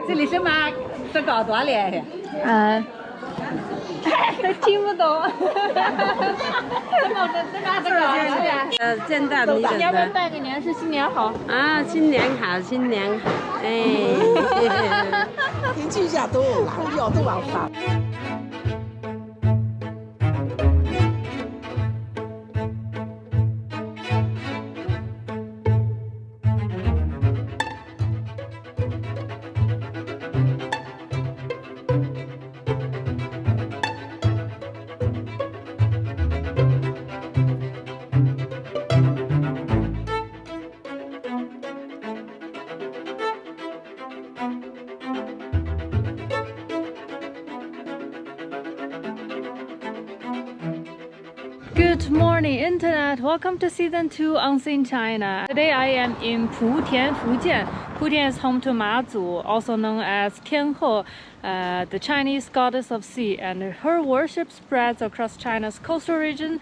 这里是吗？这搞多少年？听不懂。见到你你要不要拜个年？是新年好啊！新年好，新年好，哎，天气下都冷，要都往返。Good morning, Internet. Welcome to Season 2 Unseen China. Today I am in Putien, Fujian. Putien is home to Mazu, also known as Tianhe, the Chinese goddess of sea, and her worship spreads across China's coastal region,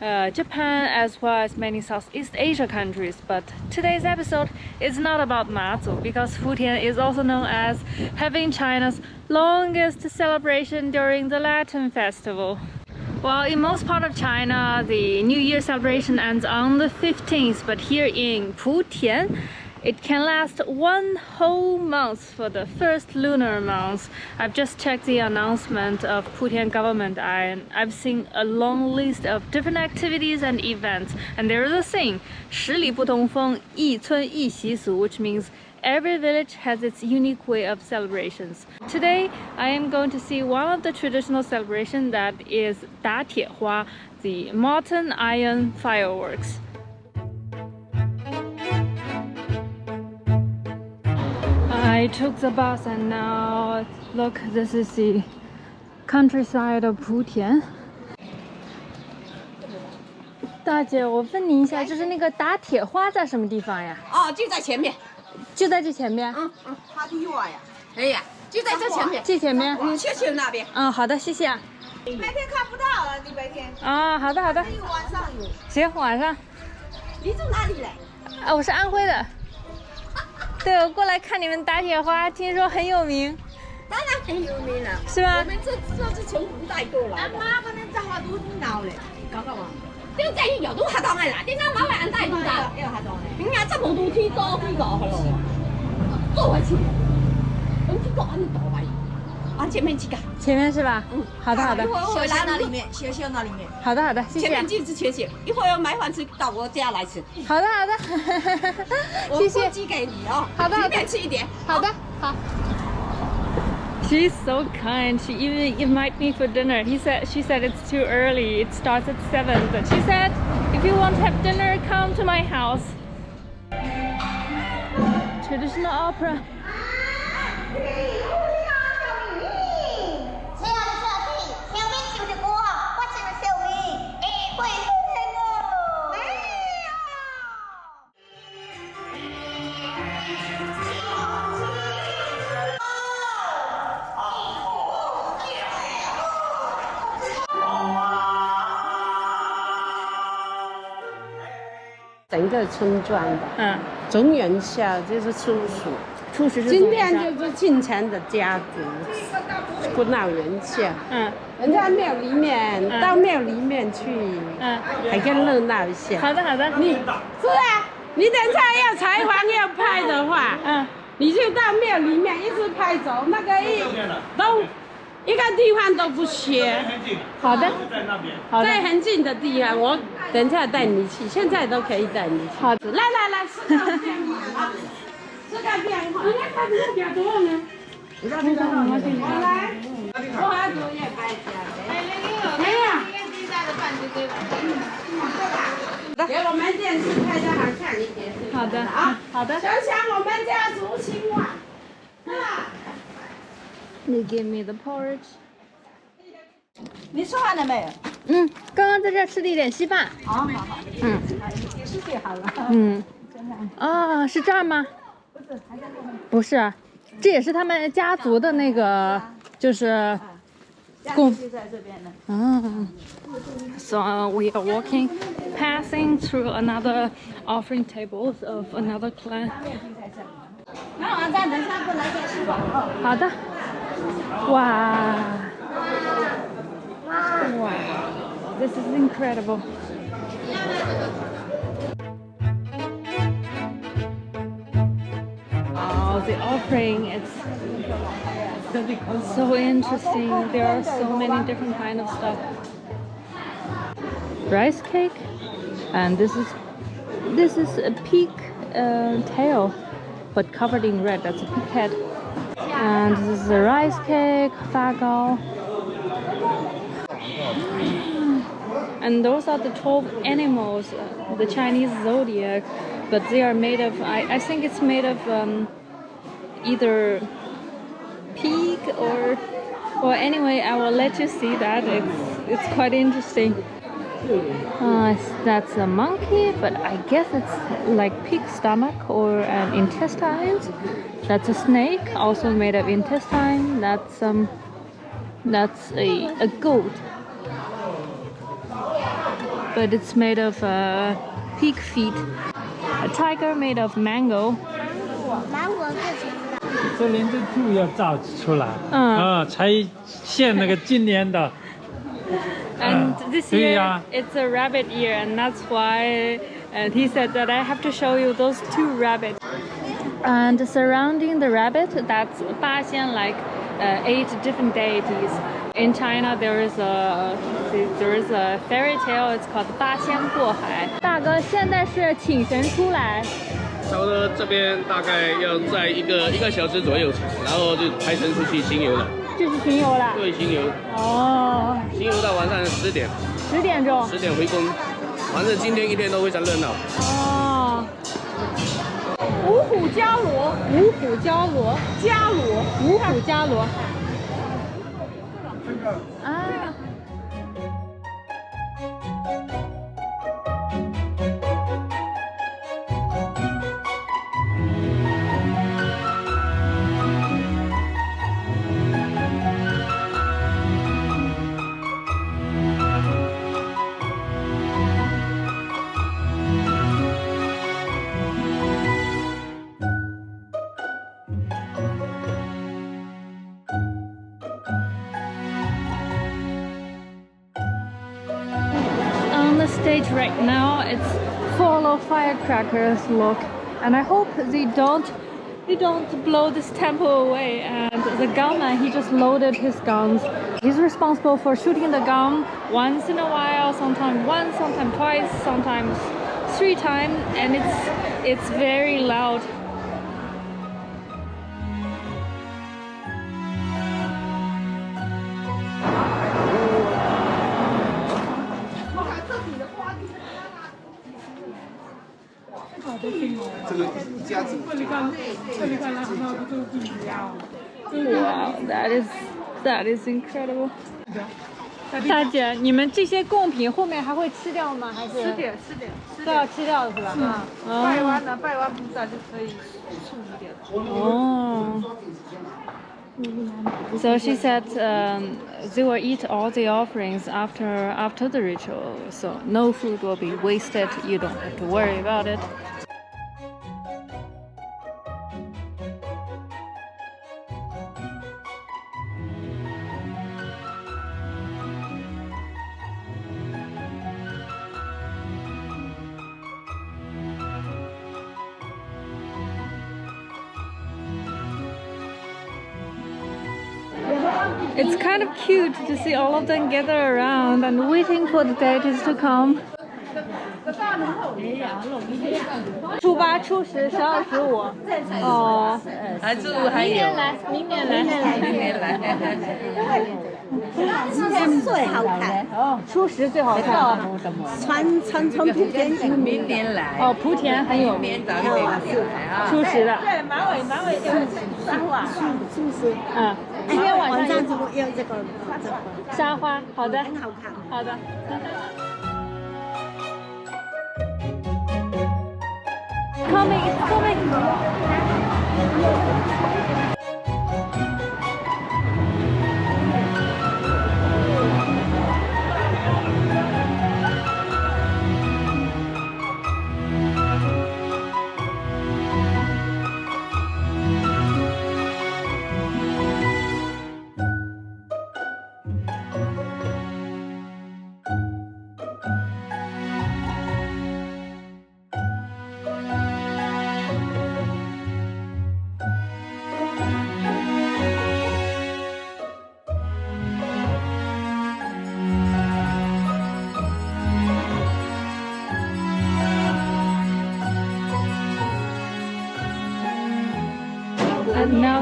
Japan, as well as many Southeast Asia countries. But today's episode is not about Mazu, because Putien is also known as having China's longest celebration during the Lantern Festival. Well, in most part of China, the New Year celebration ends on the 15th, but here in Putien, it can last one whole month for the first lunar month. I've just checked the announcement of Putien government and I've seen a long list of different activities and events. And there is a saying, 十里不同风，一村一习俗, which means every village has its unique way of celebrations. Today, I am going to see one of the traditional celebrations that is 打铁花, the molten iron fireworks. I took the bus and now look, this is the countryside of Putien. 大姐，我问你一下，就是那个打铁花在什么地方呀？哦，就在前面。就在这前边。他的话呀，哎呀，就在这前面。这前面。去那边。好的，谢谢啊。白天看不到啊，你白天。啊，好的好的。只有晚上有。行，晚上。你住哪里嘞？我是安徽的。对，我过来看你们打铁花，听说很有名。当然很有名了，是吧？我们这是从古代过来的。妈嗰啲真話都鬧咧，搞搞嘛。點解有都下檔嘅啦？點解冇人帶到㗎？有下檔嘅。點解真冇到天多呢個係咯？座位前面，咁天多你座位，往前面去㗎。前面是吧？好的好的。小小那里面，小小那里面。好的好的，谢谢。前面就是前线，一会儿要买饭吃到我家来吃。好的好的，谢谢。我寄给你哦。好的，随便吃一点。好的，好。She's so kind. She even invited me for dinner. She said it's too early. It starts at 7. But she said, if you want to have dinner, come to my house. Traditional opera. 整个村庄的，中元宵就是初十，初十是今天就是进城的家族，不闹元宵，人家庙里面，到庙里面去，还更热闹一些。好的好的，你是啊，你等下要采访要拍的话，你就到庙里面一直拍走，那个都一个地方都不缺。好的，在很近的地方，我等下带你去，现在都可以带你去。好的，来，这个变化，这个变化，你看它这个变多呢。我来，我还做也白家的。哎呀，给我们电视拍的好看一点。好的啊，好的。想想我们家族兴旺。They give me the porridge. 你吃饭了没有？刚刚在这吃了一点稀饭。好。也是最好了。是这儿吗？不是，还在后面。不是啊，这也是他们家族的那个，就是供就在这边呢。So we are walking, passing through another offering tables of another clan. 好的。哇。Wow. This is incredible. Oh, the offering, it's so interesting. There are so many different kind of stuff. Rice cake, and this is a pig tail, but covered in red. That's a pig head. And this is a rice cake, fagao. And those are the 12 animals, the Chinese zodiac, but they are made of, I think it's made of either pig or anyway, I will let you see that. It's quite interesting. That's a monkey, but I guess it's like pig stomach or an intestines. That's a snake, also made of intestine. That's a goat, but it's made of pig feet. A tiger made of mango. 这连这兔要造出来，才现那个今年的。And this year it's a rabbit year, and that's why he said that I have to show you those 2 rabbits. And surrounding the rabbit, that's 八仙, like 8 different deities. In China, there is a fairy tale. It's called 八仙过海. 大哥，现在是请神出来。差不多这边大概要在一个小时左右，然后就抬神出去行游了。就是行游了。对，行游。哦。行游到晚上10点。10点钟。10点回宫，反正今天一天都非常热闹。哦。五虎伽罗，五虎伽罗，伽罗，五虎伽罗。啊。Stage right now, it's full of firecrackers, look, and I hope they don't blow this temple away. And the gunman, he just loaded his guns. He's responsible for shooting the gun once in a while, sometimes once, sometimes twice, sometimes 3 times, and it's very loud. Wow, that is incredible. 大姐，你们这些贡品后面还会吃掉吗？还是吃点，都要吃掉的是吧？拜完菩萨就可以处理掉。哦。So she said they will eat all the offerings after the ritual, so no food will be wasted. You don't have to worry about it. It's kind of cute to see all of them gather around and waiting for the deities to come. 初八、初十、12、15。哦。明年来。今天最好看。初十最好看。传统莆田明年来。哦，莆田很有名。初十的。对，马尾就是沙花。初十。嗯。今天晚上有这个沙花，好的，很好看。好的。Coming.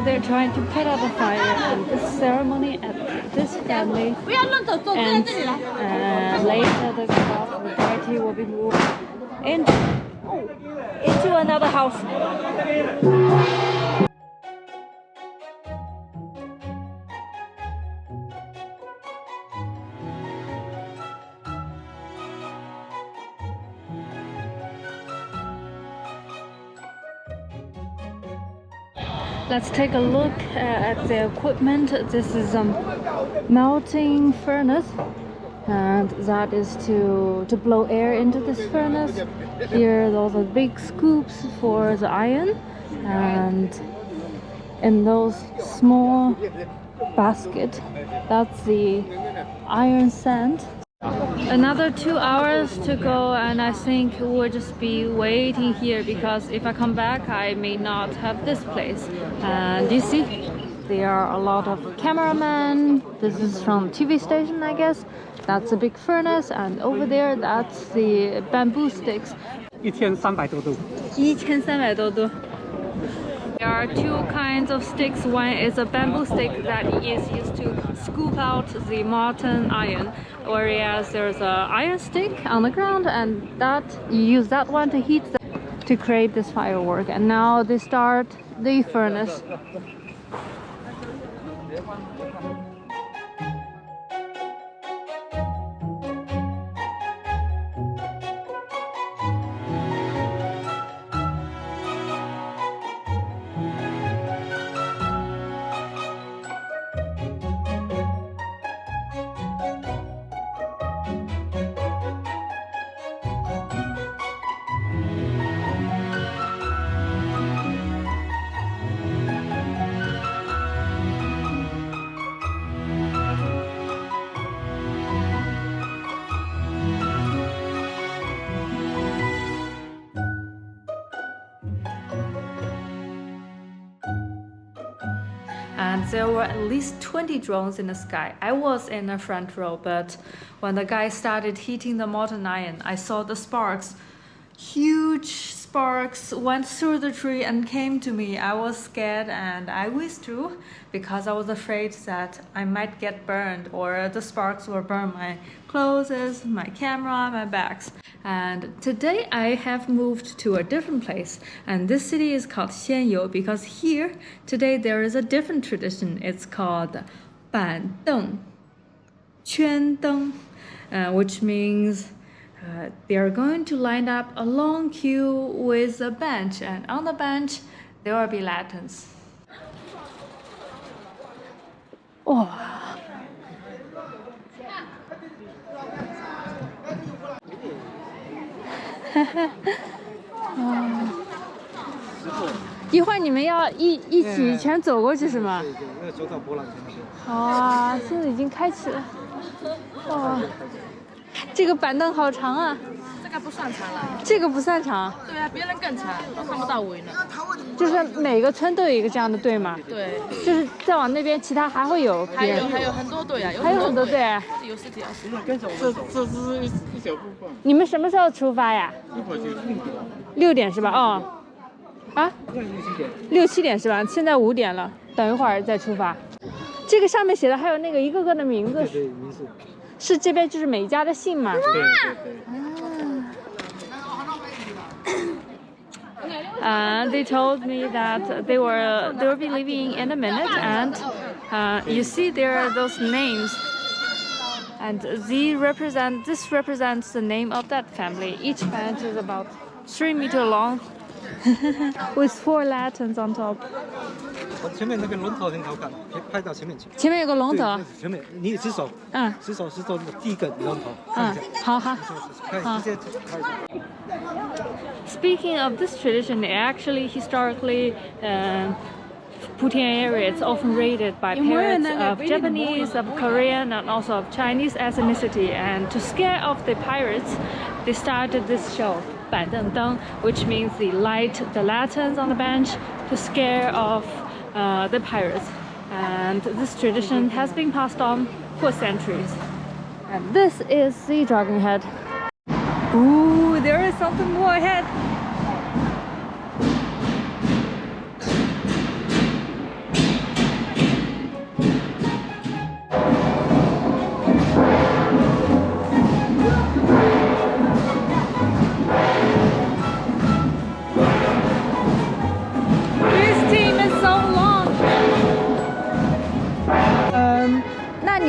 now they're trying to put out a fire, and this ceremony at this family ends, and later the god, the deity, will be moved into another house. Let's take a look at the equipment. This is a melting furnace, and that is to blow air into this furnace. Here those are big scoops for the iron, and in those small basket, that's the iron sand. Another 2 hours to go, and I think we'll just be waiting here, because if I come back I may not have this place. And you see there are a lot of cameramen. This is from TV station, I guess. That's a big furnace, and over there that's the bamboo sticks. 1300多度。1300多度. There are two kinds of sticks. One is a bamboo stick that is used to scoop out the molten iron, whereas there's an iron stick on the ground, and that you use that one to heat to create this firework. And now they start the furnace. And there were at least 20 drones in the sky. I was in the front row, but when the guy started heating the molten iron, I saw the sparks. Huge sparks went through the tree and came to me. I was scared and I withdrew because I was afraid that I might get burned, or the sparks will burn my clothes, my camera, my bags. And today I have moved to a different place, and this city is called Xianyou because here today there is a different tradition. It's called 板凳圈灯, which means they are going to line up a long queue with a bench, and on the bench there will be lanterns. Oh.一会儿你们要一起全走过去是吗？对，那走到博览那边。哇，现在已经开启了。哇，这个板凳好长啊！这个不算长了。这个不算长。对啊，别人更长，都看不到尾呢。就是每个村都有一个这样的队嘛。对。就是再往那边，其他还会有别人。还有很多队啊，还有很多队。有10条。这只是一小部分。你们什么时候出发呀一会儿就6点。6点是吧？哦。啊？6、7点是吧？现在5点了，等一会儿再出发。这个上面写的还有那个一个个的名字。对，名字。是这边就是每家的姓嘛？对。They told me that they will be leaving in a minute, and you see there are those names, and this represents the name of that family. Each bench is about 3 meters long, with 4 lanterns on top. 前面那个龙头很好看，可以拍到前面去。前面有个龙头。前面你只手，只手是做第一个龙头。好。Speaking of this tradition, actually historically, Putien area is often raided by parents of Japanese, of Korean, and also of Chinese ethnicity. And to scare off the pirates, they started this show, 板凳灯, which means they light the lanterns on the bench to scare off the pirates. And this tradition has been passed on for centuries. And this is the dragon head. Ooh, there is something more ahead.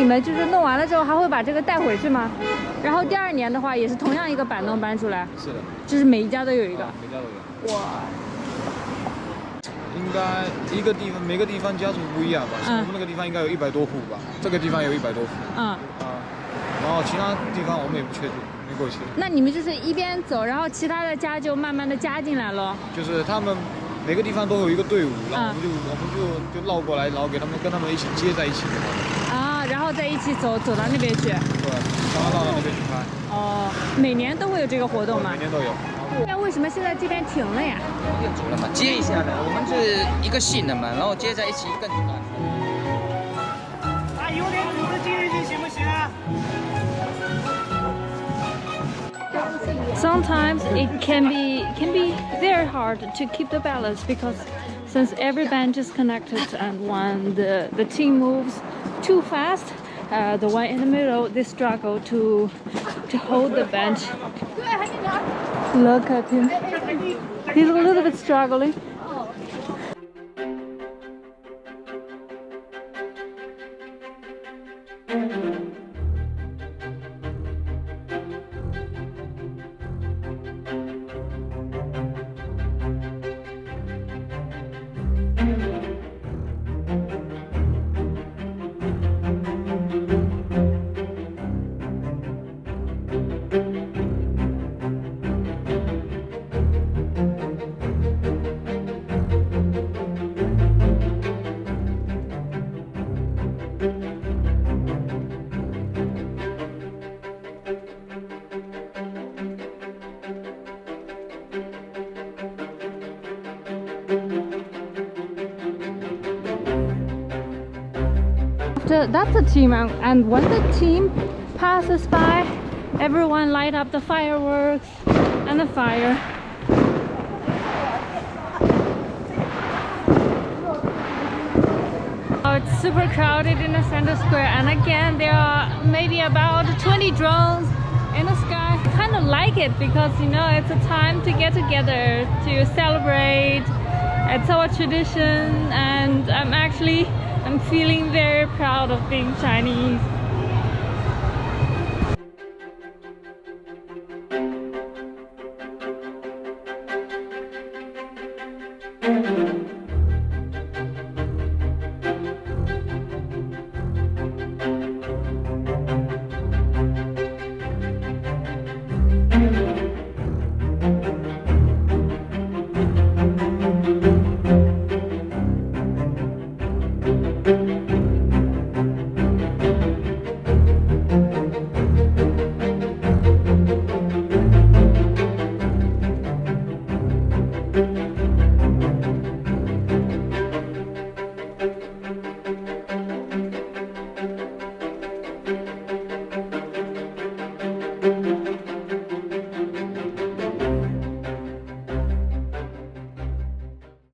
你们就是弄完了之后还会把这个带回去吗？然后第2年的话也是同样一个板凳搬出来。是的，就是每一家都有一个。每家都有。哇。应该一个地方每个地方家属不一样吧？像我们那个地方应该有100多户吧，这个地方有100多户。然后其他地方我们也不确定，没过去。那你们就是一边走，然后其他的家就慢慢的加进来了。就是他们每个地方都有一个队伍，然后我们就绕过来，然后跟他们一起接在一起。然后再一起走到那边去。对，然后到那边去拍。哦，每年都会有这个活动吗？每年都有。那为什么现在这边停了呀？变足了嘛，接一下的，我们是一个姓的嘛，然后接在一起更难。有点组织纪律性行不行啊？ Sometimes it can be very hard to keep the balance because since every bench is connected and when the team moves too fast, the one in the middle they struggle to hold the bench. Look at him. He's a little bit struggling. That's a team, and when the team passes by, everyone light up the fireworks and the fire. Oh, it's super crowded in the center square, and again there are maybe about 20 drones in the sky. I kind of like it because, you know, it's a time to get together to celebrate. It's our tradition, and I'm feeling very proud of being Chinese.